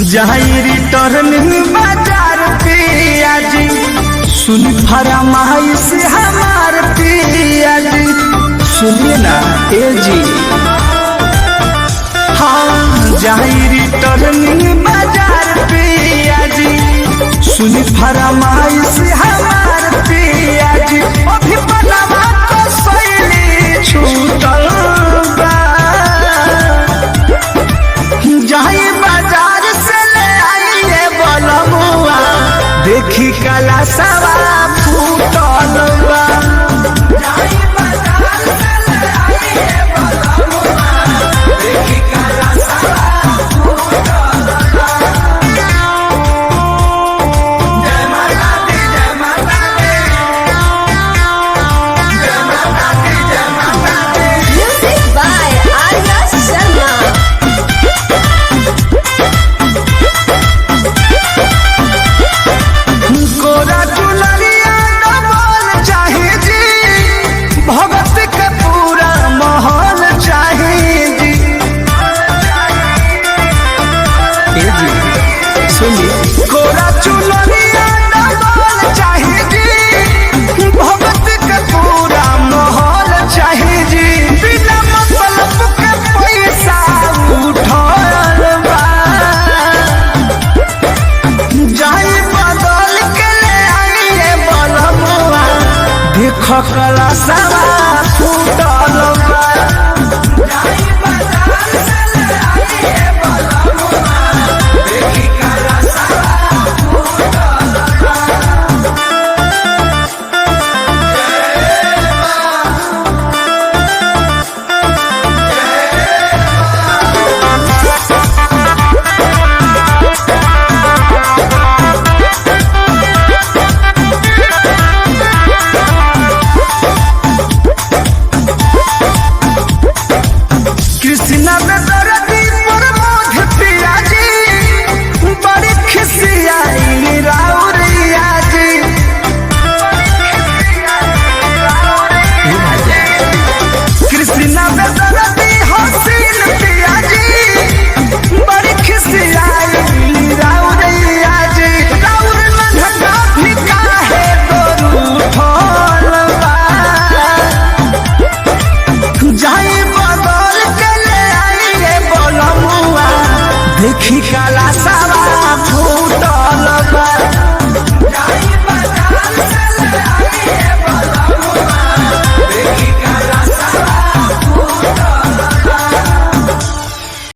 जाई रिटर्निंग बाजार पिया जी सुनी फरमाइश हमार पिया जी सुनिए ना ए जी। हाँ जाई रिटर्निंग बाजार पिया जी सुनी फरमाइश हमार पिया जी अभी बनवा तो सैली छूटल बा जाई बाजार से ले आइए बलमुआ देखी कला सवा फूटल बा जाई बाजार से ले आइए बलमुआ देखी कला सवा फूटल बा। जय माता दी जय माता दी जय माता दी जय माता दी। Music by Arya Sharma. गोरा चुनरिया डबल चाहे जी भगत के पूरा माहौल चाहे जी। ए जी सुनिए गोरा चुनरिया डबल चाहे जी भगत के पूरा माहौल चाहे जी बिना मतलब के पैसा उठाल बा जाई बदल के ले आइए बलमुआ देख कला सवा फूट